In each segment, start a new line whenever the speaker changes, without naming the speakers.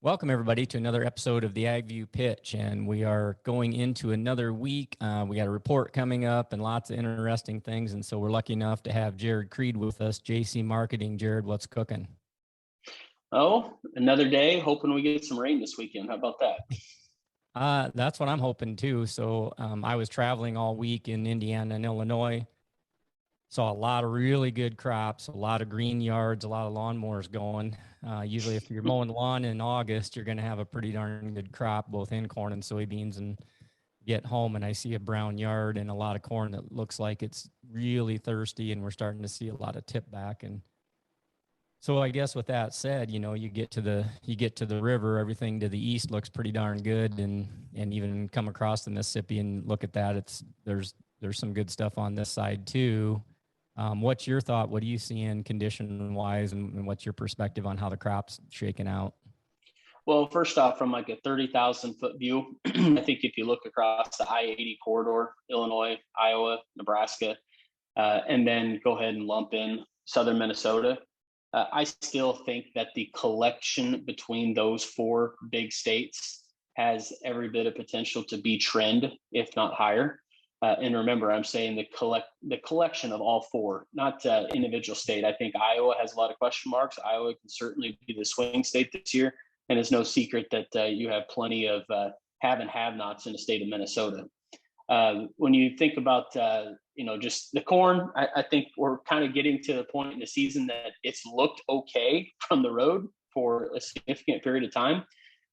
Welcome, everybody, to another episode of the AgView Pitch, and we are going into another week. We got a report coming up and lots of interesting things, and so we're lucky enough to have Jarod Creed with us, JC Marketing. Jarod, what's cooking?
Oh, another day. Hoping we get some rain this weekend. How about that?
That's what I'm hoping too. So I was traveling all week in Indiana and Illinois. Saw a lot of really good crops, a lot of green yards, a lot of lawnmowers going. Usually if you're mowing lawn in August, you're going to have a pretty darn good crop, both in corn and soybeans. And get home and I see a brown yard and a lot of corn that looks like it's really thirsty, and we're starting to see a lot of tip back. And so I guess with that said, you get to the river, everything to the east looks pretty darn good, and even come across the Mississippi and look at that, there's some good stuff on this side too. What's your thought? What are you seeing condition wise, and what's your perspective on how the crop's shaking out?
Well, first off, from like a 30,000 foot view, I think if you look across the I-80 corridor, Illinois, Iowa, Nebraska, and then go ahead and lump in southern Minnesota, I still think that the collection between those four big states has every bit of potential to be trend, if not higher. And remember, I'm saying the collection of all four, not individual state. I think Iowa has a lot of question marks. Iowa can certainly be the swing state this year, and it's no secret that you have plenty of have and have-nots in the state of Minnesota. When you think about just the corn, I think we're kind of getting to the point in the season that it's looked okay from the road for a significant period of time.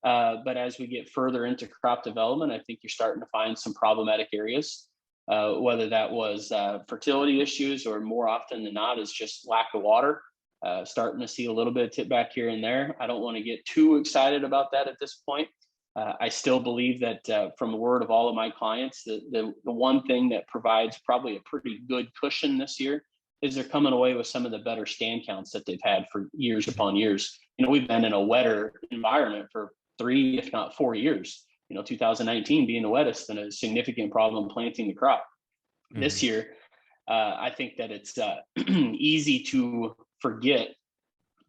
But as we get further into crop development, I think you're starting to find some problematic areas. Whether that was fertility issues, or more often than not is just lack of water. Starting to see a little bit of tip back here and there. I don't want to get too excited about that at this point. I still believe that from the word of all of my clients, the one thing that provides probably a pretty good cushion this year is they're coming away with some of the better stand counts that they've had for years upon years. We've been in a wetter environment for 3, if not 4 years. 2019 being the wettest and a significant problem planting the crop. This year, I think that it's easy to forget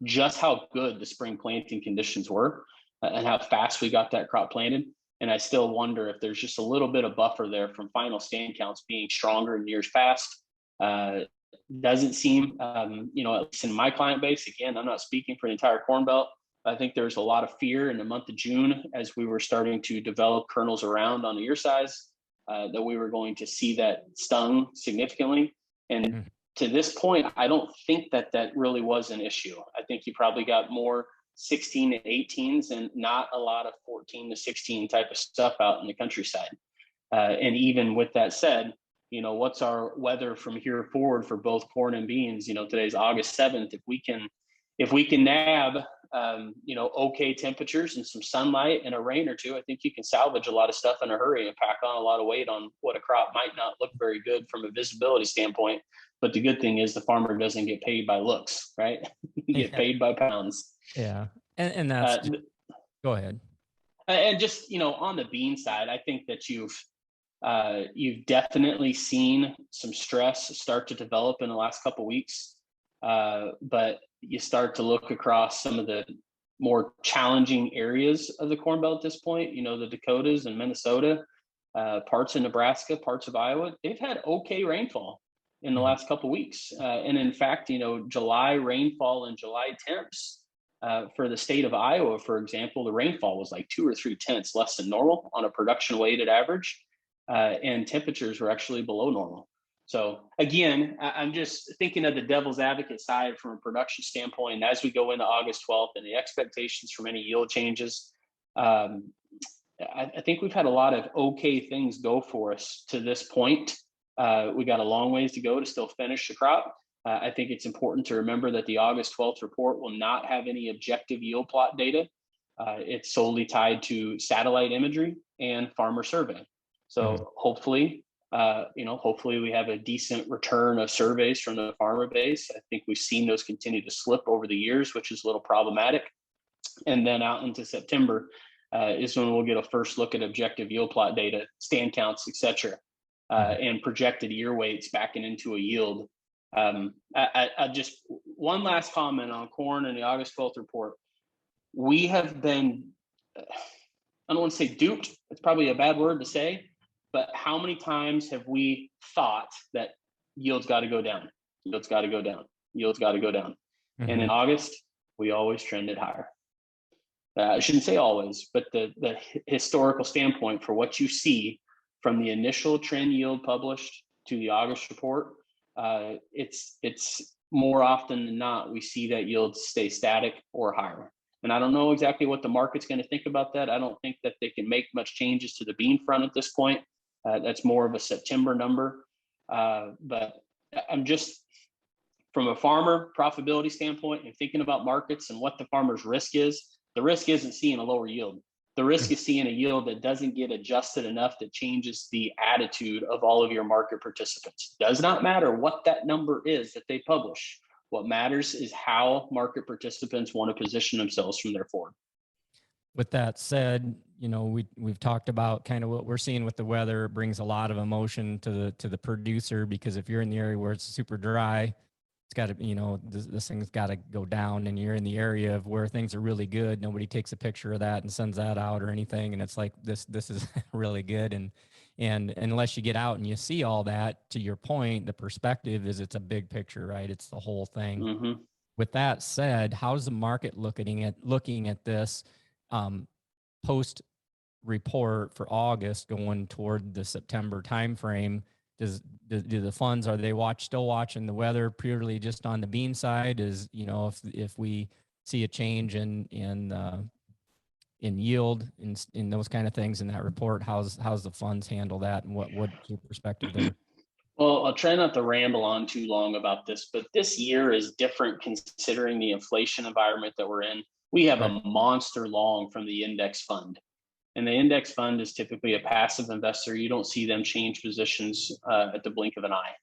just how good the spring planting conditions were and how fast we got that crop planted. And I still wonder if there's just a little bit of buffer there from final stand counts being stronger in years past. Doesn't seem, at least in my client base, again, I'm not speaking for the entire Corn Belt. I think there's a lot of fear in the month of June as we were starting to develop kernels around on the ear size that we were going to see that stung significantly. And to this point, I don't think that really was an issue. I think you probably got more 16 to 18s and not a lot of 14 to 16 type of stuff out in the countryside. And even with that said, what's our weather from here forward for both corn and beans? Today's August 7th. If we can nab okay temperatures and some sunlight and a rain or two, I think you can salvage a lot of stuff in a hurry and pack on a lot of weight on what a crop might not look very good from a visibility standpoint. But the good thing is the farmer doesn't get paid by looks, right? You get paid by pounds.
Yeah. And that's, go ahead.
And just, on the bean side, I think that you've definitely seen some stress start to develop in the last couple of weeks. But you start to look across some of the more challenging areas of the Corn Belt at this point, the Dakotas and Minnesota, parts of Nebraska, parts of Iowa, they've had okay rainfall in the last couple of weeks. And in fact, July rainfall and July temps for the state of Iowa, for example, the rainfall was like 2 or 3 tenths less than normal on a production weighted average. And temperatures were actually below normal. So again, I'm just thinking of the devil's advocate side from a production standpoint. And as we go into August 12th and the expectations from any yield changes, I think we've had a lot of okay things go for us to this point. We got a long ways to go to still finish the crop. I think it's important to remember that the August 12th report will not have any objective yield plot data. It's solely tied to satellite imagery and farmer survey. So hopefully we have a decent return of surveys from the farmer base. I think we've seen those continue to slip over the years, which is a little problematic. And then out into September is when we'll get a first look at objective yield plot data, stand counts, et cetera, and projected ear weights backing into a yield. I just one last comment on corn and the August 12th report. We have been I don't want to say duped. It's probably a bad word to say, but how many times have we thought that yields got to go down? Yields got to go down. Yields got to go down. And in August, we always trended higher. I shouldn't say always, but the historical standpoint for what you see from the initial trend yield published to the August report, it's more often than not, we see that yields stay static or higher. And I don't know exactly what the market's going to think about that. I don't think that they can make much changes to the bean front at this point. That's more of a September number. But I'm just, from a farmer profitability standpoint and thinking about markets and what the farmer's risk is, the risk isn't seeing a lower yield. The risk is seeing a yield that doesn't get adjusted enough that changes the attitude of all of your market participants. Does not matter what that number is that they publish. What matters is how market participants want to position themselves from there forward.
With that said, you know, we've talked about kind of what we're seeing with the weather. It brings a lot of emotion to the producer, because if you're in the area where it's super dry, it's got to, you know, this thing's got to go down, and you're in the area of where things are really good. Nobody takes a picture of that and sends that out or anything. And it's like, this is really good. And unless you get out and you see all that, to your point, the perspective is it's a big picture, right? It's the whole thing. With that said, how's the market looking at this post report for August going toward the September timeframe? Do the funds, are they still watching the weather purely just on the bean side? Is, you know, if we see a change in yield in those kind of things in that report, how's the funds handle that, and what's your perspective there?
Well, I'll try not to ramble on too long about this, but this year is different considering the inflation environment that we're in. We have a monster long from the index fund. And the index fund is typically a passive investor. You don't see them change positions at the blink of an eye.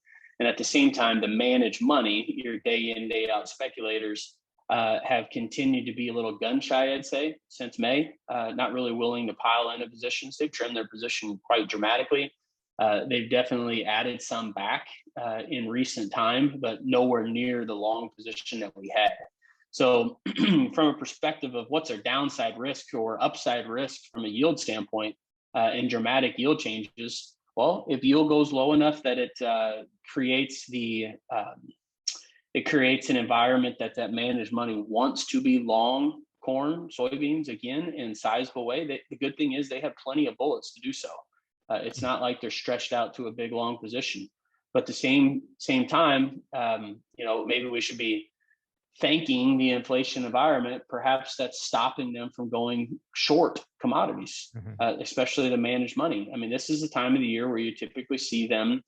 And at the same time, the managed money, your day in, day out speculators, have continued to be a little gun shy, I'd say, since May, not really willing to pile into positions. They've trimmed their position quite dramatically. They've definitely added some back in recent time, but nowhere near the long position that we had. So from a perspective of what's our downside risk or upside risk from a yield standpoint and dramatic yield changes, well, if yield goes low enough that it creates an environment that managed money wants to be long corn, soybeans again in a sizable way, the good thing is they have plenty of bullets to do so. It's not like they're stretched out to a big long position. But at the same time, you know, maybe we should be thanking the inflation environment. Perhaps that's stopping them from going short commodities, especially the managed money. I mean, this is the time of the year where you typically see them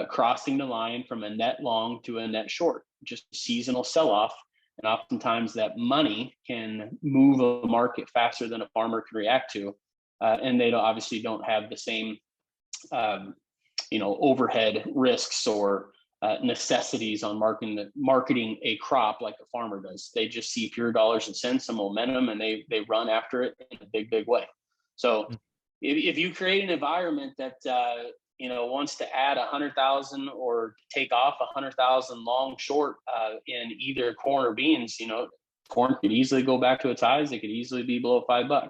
crossing the line from a net long to a net short, just seasonal sell-off. And oftentimes that money can move a market faster than a farmer can react to. And they obviously don't have the same, you know, overhead risks or necessities on marketing a crop like a farmer does. They just see pure dollars and cents, some momentum, and they run after it in a big way. So if you create an environment that you know, wants to add 100,000 or take off 100,000 long short in either corn or beans, you know, corn could easily go back to its highs. It could easily be below $5.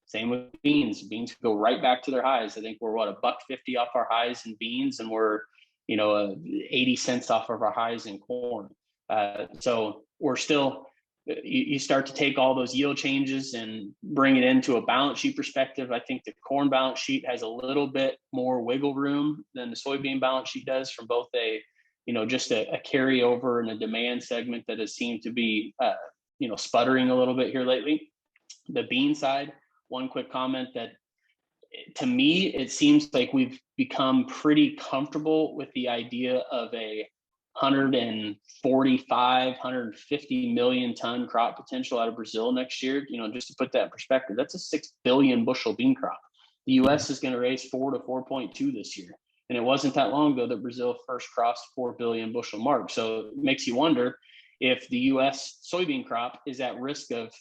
Same with beans. Beans could go right back to their highs. I think we're $1.50 off our highs in beans, and we're, you know, 80 cents off of our highs in corn. So we're still, you start to take all those yield changes and bring it into a balance sheet perspective. I think the corn balance sheet has a little bit more wiggle room than the soybean balance sheet does, from both a, you know, just a carryover and a demand segment that has seemed to be, you know, sputtering a little bit here lately. The bean side, one quick comment that, to me, it seems like we've become pretty comfortable with the idea of a 145, 150 million ton crop potential out of Brazil next year. You know, just to put that in perspective, that's a 6 billion bushel bean crop. The U.S. is going to raise 4 to 4.2 this year. And it wasn't that long ago that Brazil first crossed 4 billion bushel mark. So it makes you wonder if the U.S. soybean crop is at risk of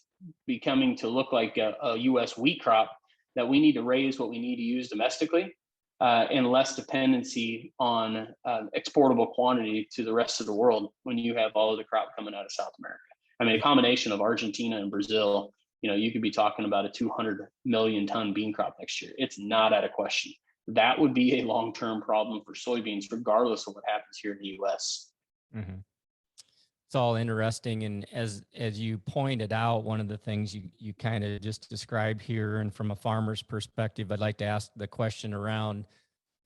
becoming to look like a U.S. wheat crop, that we need to raise what we need to use domestically and less dependency on exportable quantity to the rest of the world when you have all of the crop coming out of South America. I mean, a combination of Argentina and Brazil you could be talking about a 200 million ton bean crop next year. It's not out of question. That would be a long-term problem for soybeans, regardless of what happens here in the U.S.
Mm-hmm. It's all interesting. And as you pointed out, one of the things you kind of just described here, and from a farmer's perspective, I'd like to ask the question around,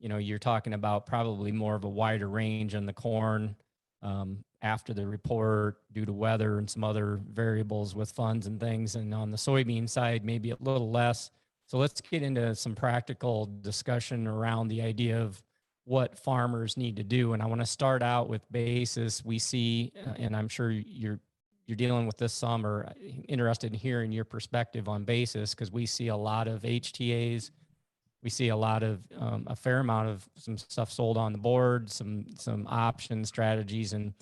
you're talking about probably more of a wider range on the corn after the report due to weather and some other variables with funds and things. And on the soybean side, maybe a little less. So let's get into some practical discussion around the idea of what farmers need to do. And I want to start out with basis. We see, and I'm sure you're dealing with this some, or interested in hearing your perspective on basis, because we see a lot of HTAs. We see a lot of a fair amount of some stuff sold on the board, some option strategies, and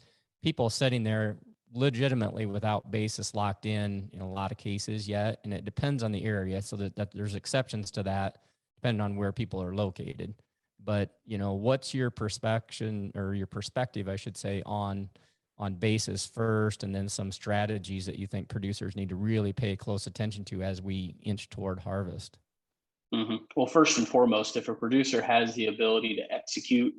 people sitting there legitimately without basis locked in a lot of cases yet. And it depends on the area, so that there's exceptions to that depending on where people are located. But what's your perspective, I should say, on basis first, and then some strategies that you think producers need to really pay close attention to as we inch toward harvest?
Mm-hmm. Well, first and foremost, if a producer has the ability to execute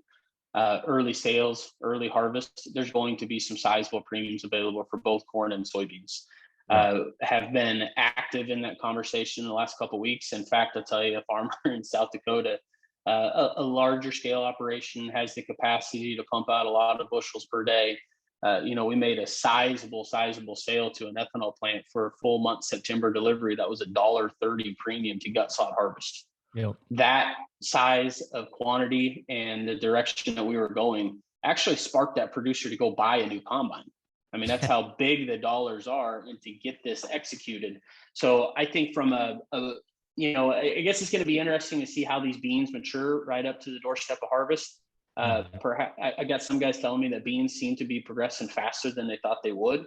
early sales, early harvest, there's going to be some sizable premiums available for both corn and soybeans. Have been active in that conversation in the last couple of weeks. In fact, I'll tell you, a farmer in South Dakota, a larger scale operation, has the capacity to pump out a lot of bushels per day. We made a sizable sale to an ethanol plant for a full month September delivery. That was $1.30 premium to gut sod harvest.
Yep.
That size of quantity and the direction that we were going actually sparked that producer to go buy a new combine. I mean, that's how big the dollars are, and to get this executed. So I think from I guess it's going to be interesting to see how these beans mature right up to the doorstep of harvest. Perhaps I got some guys telling me that beans seem to be progressing faster than they thought they would.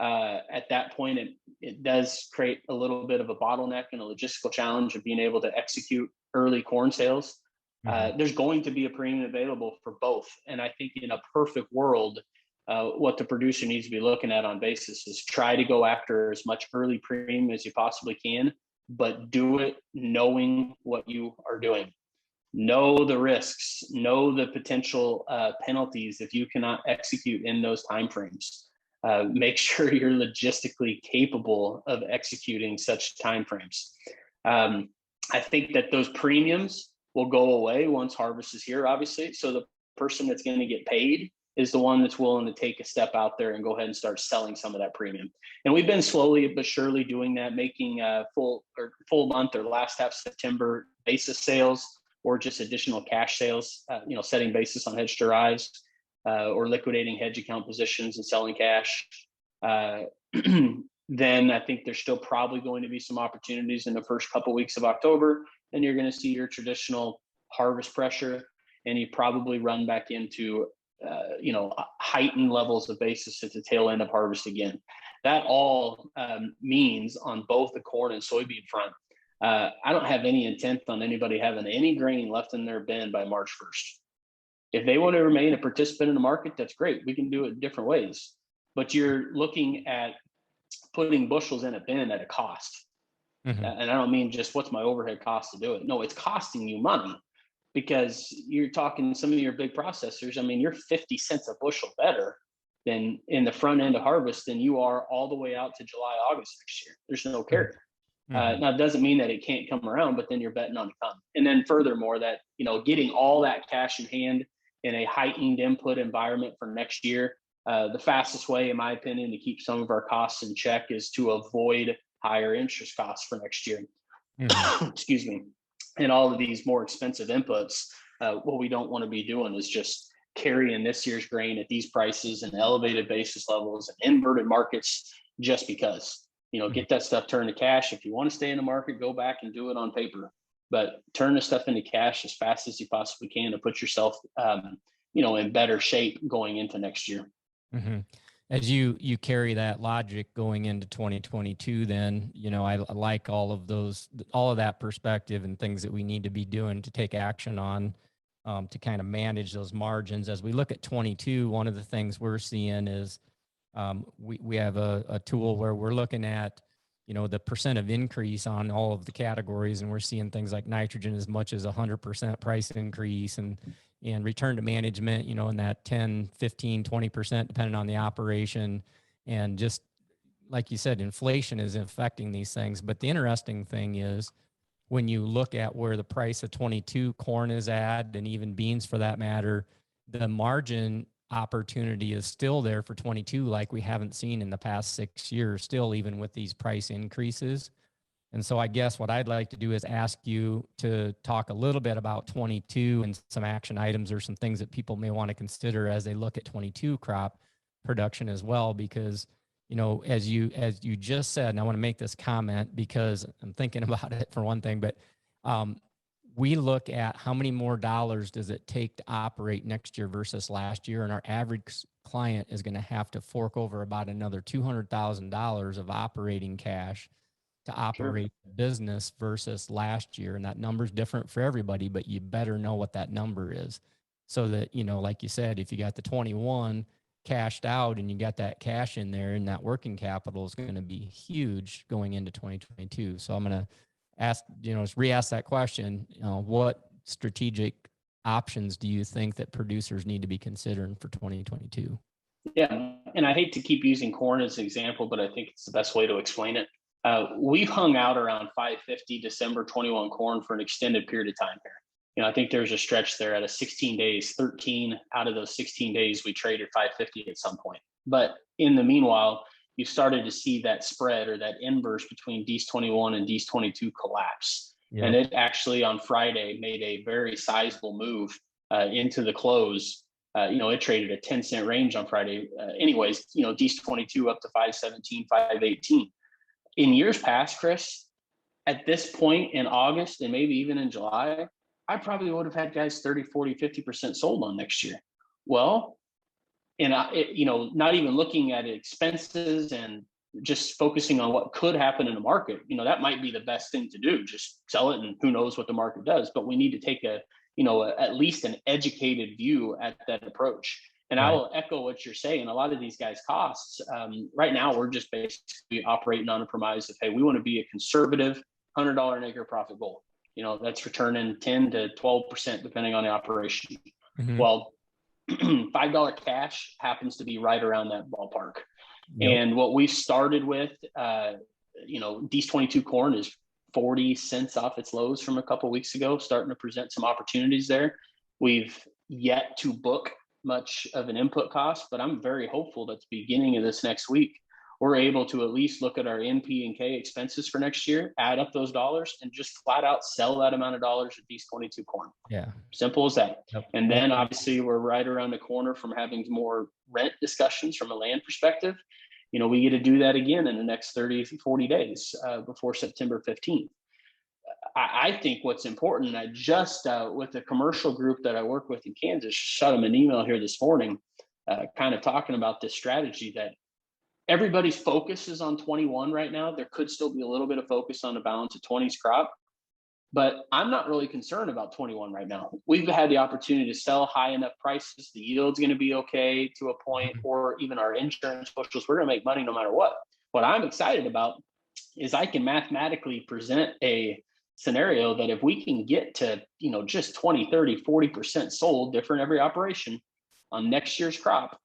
At that point, it does create a little bit of a bottleneck and a logistical challenge of being able to execute early corn sales. There's going to be a premium available for both. And I think in a perfect world, what the producer needs to be looking at on basis is try to go after as much early premium as you possibly can, but do it knowing what you are doing. Know the risks, know the potential penalties if you cannot execute in those timeframes. Make sure you're logistically capable of executing such timeframes. I think that those premiums will go away once harvest is here, obviously. So the person that's going to get paid is the one that's willing to take a step out there and go ahead and start selling some of that premium. And we've been slowly but surely doing that, making full month or last half September basis sales, or just additional cash sales, setting basis on hedge derives, or liquidating hedge account positions and selling cash. Then I think there's still probably going to be some opportunities in the first couple of weeks of October. Then you're going to see your traditional harvest pressure, and you probably run back into heightened levels of basis at the tail end of harvest again. That all means on both the corn and soybean front, I don't have any intent on anybody having any grain left in their bin by March 1st. If they want to remain a participant in the market, that's great. We can do it different ways. But you're looking at putting bushels in a bin at a cost. And I don't mean just what's my overhead cost to do it. No, it's costing you money, because you're talking some of your big processors. I mean, you're 50 cents a bushel better than in the front end of harvest than you are all the way out to July, August next year. There's no carrier. Now, it doesn't mean that it can't come around, but then you're betting on it come. And then furthermore, that, getting all that cash in hand in a heightened input environment for next year, the fastest way, in my opinion, to keep some of our costs in check is to avoid higher interest costs for next year. Excuse me. And all of these more expensive inputs, what we don't want to be doing is just carrying this year's grain at these prices and elevated basis levels and inverted markets just because. Get that stuff turned to cash. If you want to stay in the market, go back and do it on paper, but turn the stuff into cash as fast as you possibly can to put yourself, in better shape going into next year.
As you carry that logic going into 2022, then, I like all of that perspective and things that we need to be doing to take action on, to kind of manage those margins. As we look at 22, one of the things we're seeing is, we have a tool where we're looking at the percent of increase on all of the categories. And we're seeing things like nitrogen as much as 100% price increase, and return to management, in that 10, 15, 20%, depending on the operation. And just like you said, inflation is affecting these things. But the interesting thing is, when you look at where the price of 22 corn is at, and even beans for that matter, the margin opportunity is still there for 22, like we haven't seen in the past 6 years, still, even with these price increases. And so I guess what I'd like to do is ask you to talk a little bit about 22 and some action items or some things that people may want to consider as they look at 22 crop production as well. Because, as you just said, and I want to make this comment because I'm thinking about it for one thing, but we look at how many more dollars does it take to operate next year versus last year. And our average client is going to have to fork over about another $200,000 of operating cash to operate the business versus last year. And that number is different for everybody, but you better know what that number is, so that, like you said, if you got the 21 cashed out and you got that cash in there, and that working capital is going to be huge going into 2022. So I'm going to ask, re-ask that question. What strategic options do you think that producers need to be considering for 2022?
Yeah, and I hate to keep using corn as an example, but I think it's the best way to explain it. We've hung out around 550 December 21 corn for an extended period of time here. I think there's a stretch there at 16 days, 13 out of those 16 days, we traded 550 at some point. But in the meanwhile, you started to see that spread, or that inverse between D's 21 and D's 22 collapse. Yeah. And it actually on Friday made a very sizable move into the close. It traded a 10-cent range on Friday. Anyways, D's 22 up to 517, 518. In years past, Chris, at this point in August and maybe even in July, I probably would have had guys 30, 40, 50% sold on next year. Well, and not even looking at expenses and just focusing on what could happen in the market, that might be the best thing to do. Just sell it, and who knows what the market does. But we need to take at least an educated view at that approach. And right. I will echo what you're saying. A lot of these guys' costs right now, we're just basically operating on a premise of, hey, we want to be a conservative $100 an acre profit goal. That's returning 10 to 12% depending on the operation. Mm-hmm. Well, $5 cash happens to be right around that ballpark. Yep. And what we started with, D's 22 corn is 40 cents off its lows from a couple of weeks ago, starting to present some opportunities there. We've yet to book much of an input cost, but I'm very hopeful that at the beginning of this next week, we're able to at least look at our NP and K expenses for next year, add up those dollars, and just flat out sell that amount of dollars at D's 22 corn. Yeah. Simple as that. Yep. And then obviously we're right around the corner from having more rent discussions from a land perspective. We get to do that again in the next 30, 40 days before September 15th. I think what's important, I just, with the commercial group that I work with in Kansas, shot them an email here this morning, kind of talking about this strategy that everybody's focus is on 21 right now. There could still be a little bit of focus on the balance of 20s crop, but I'm not really concerned about 21 right now. We've had the opportunity to sell high enough prices. The yield's going to be okay to a point, or even our insurance bushels, we're going to make money no matter what. What I'm excited about is I can mathematically present a scenario that if we can get to, just 20, 30, 40% sold, different every operation on next year's crop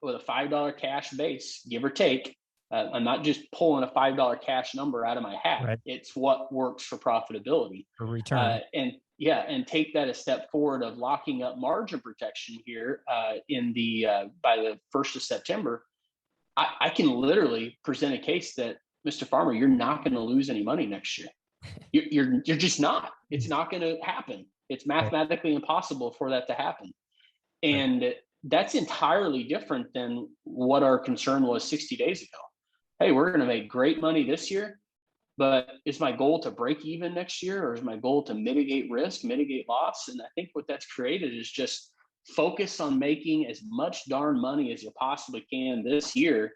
with a $5 cash base, give or take. I'm not just pulling a $5 cash number out of my hat. Right. It's what works for profitability. For return. And take that a step forward of locking up margin protection here by the 1st of September. I can literally present a case that, Mr. Farmer, you're not going to lose any money next year. You're just not. It's not going to happen. It's mathematically impossible for that to happen. And that's entirely different than what our concern was 60 days ago. Hey, we're going to make great money this year, but is my goal to break even next year, or is my goal to mitigate risk, mitigate loss? And I think what that's created is just focus on making as much darn money as you possibly can this year,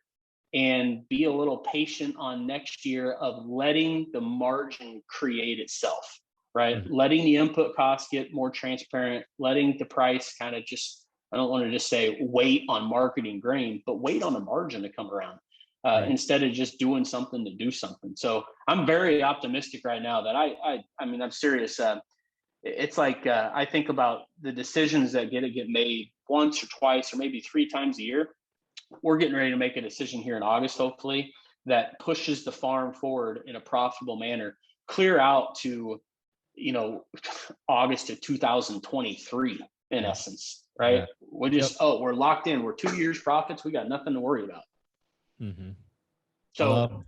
and be a little patient on next year of letting the margin create itself, right? Mm-hmm. Letting the input costs get more transparent, letting the price kind of just, I don't want to just say wait on marketing grain, but wait on the margin to come around. instead of just doing something to do something. So I'm very optimistic right now that I mean, I'm serious. It's like I think about the decisions that get made once or twice or maybe 3 times a year. We're getting ready to make a decision here in August, hopefully, that pushes the farm forward in a profitable manner, clear out to, August of 2023, in essence, right?
Yeah.
We're just, we're locked in. We're 2 years profits. We got nothing to worry about.
Mm-hmm.
So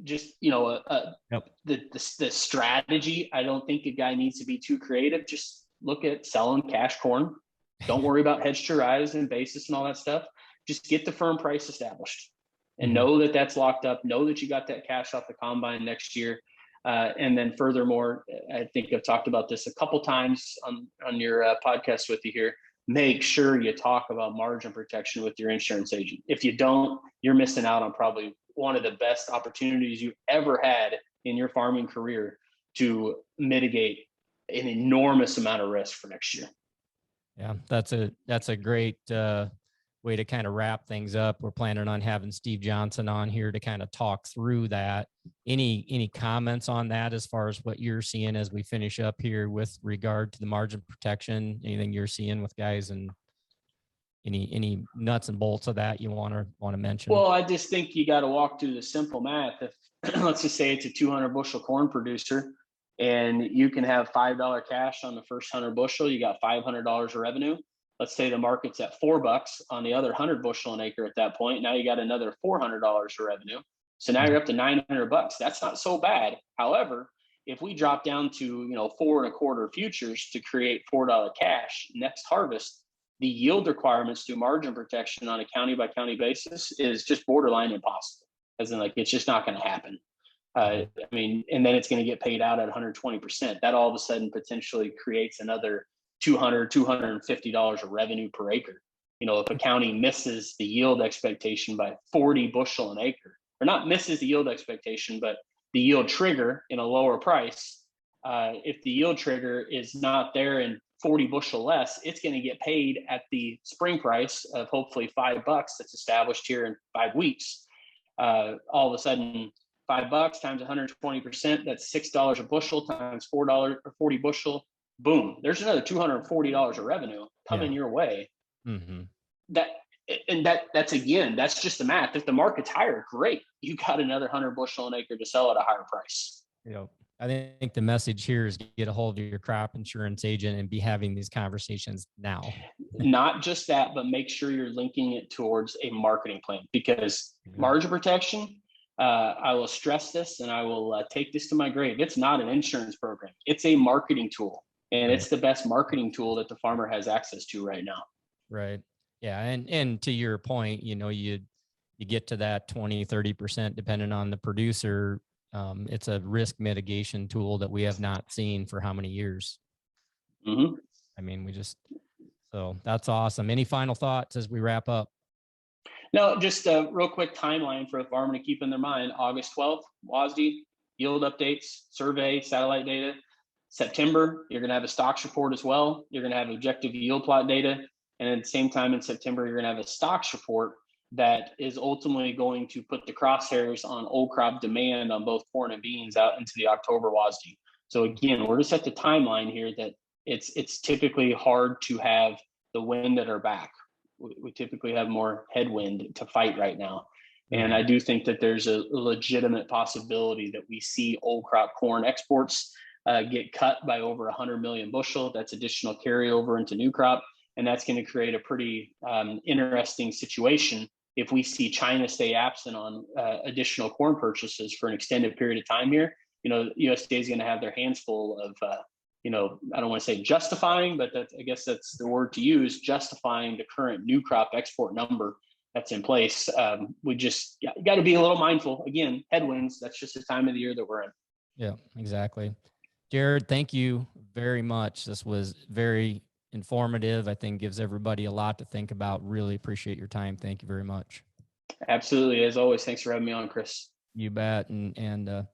just, the strategy, I don't think a guy needs to be too creative. Just look at selling cash corn. Don't worry about hedge to rise and basis and all that stuff. Just get the firm price established and know that that's locked up. Know that you got that cash off the combine next year. And then furthermore, I think I've talked about this a couple times on your podcast with you here. Make sure you talk about margin protection with your insurance agent. If you don't, you're missing out on probably one of the best opportunities you've ever had in your farming career to mitigate an enormous amount of risk for next year.
Yeah, that's a great way to kind of wrap things up. We're planning on having Steve Johnson on here to kind of talk through that. Any comments on that as far as what you're seeing as we finish up here with regard to the margin protection? Anything you're seeing with guys, and any nuts and bolts of that you want to mention?
Well, I just think you got to walk through the simple math. If let's just say it's a 200 bushel corn producer, and you can have $5 cash on the first 100 bushel, you got $500 of revenue. Let's say the market's at $4 on the other 100 bushel an acre at that point. Now you got another $400 of revenue. So now you're up to $900. That's not so bad. However, if we drop down to 4.25 futures to create $4 cash next harvest, the yield requirements through margin protection on a county by county basis is just borderline impossible. As in, it's just not going to happen. And then it's going to get paid out at 120%. That all of a sudden potentially creates another $250 of revenue per acre. If a county misses the yield expectation by 40 bushel an acre, or not misses the yield expectation, but the yield trigger in a lower price, if the yield trigger is not there and 40 bushel less, it's going to get paid at the spring price of hopefully $5 that's established here in 5 weeks. All of a sudden, $5 times 120%, that's $6 a bushel times $4 or 40 bushel. Boom, there's another $240 of revenue coming your way.
Mm-hmm.
That's just the math. If the market's higher, great, you got another 100 bushel an acre to sell at a higher price.
I think the message here is get a hold of your crop insurance agent and be having these conversations now.
Not just that, but make sure you're linking it towards a marketing plan, because margin protection, I will stress this and I will take this to my grave. It's not an insurance program. It's a marketing tool, and it's the best marketing tool that the farmer has access to right now.
Right. Yeah. And to your point, you get to that 20-30% depending on the producer. It's a risk mitigation tool that we have not seen for how many years?
Mm-hmm.
So that's awesome. Any final thoughts as we wrap up?
No, just a real quick timeline for a farmer to keep in their mind. August 12th, WSDA, yield updates, survey, satellite data. September, you're going to have a stocks report as well. You're going to have objective yield plot data. And at the same time in September, you're going to have a stocks report that is ultimately going to put the crosshairs on old crop demand on both corn and beans out into the October WSDA. So again, we're just at the timeline here that it's typically hard to have the wind at our back. We typically have more headwind to fight right now. And I do think that there's a legitimate possibility that we see old crop corn exports get cut by over 100 million bushel. That's additional carryover into new crop. And that's going to create a pretty interesting situation if we see China stay absent on additional corn purchases for an extended period of time here. USDA is going to have their hands full of, I don't want to say justifying, but I guess that's the word to use, justifying the current new crop export number that's in place. We just got to be a little mindful. Again, headwinds, that's just the time of the year that we're in.
Yeah, exactly. Jarod, thank you very much. This was very informative. I think gives everybody a lot to think about. Really appreciate your time. Thank you very much.
Absolutely. As always, thanks for having me on, Chris.
You bet. And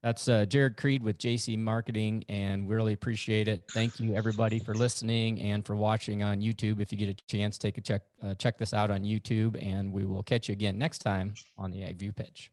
That's Jarod Creed with JC Marketing, and we really appreciate it. Thank you, everybody, for listening and for watching on YouTube. If you get a chance, take a check this out on YouTube, and we will catch you again next time on the Ag View Pitch.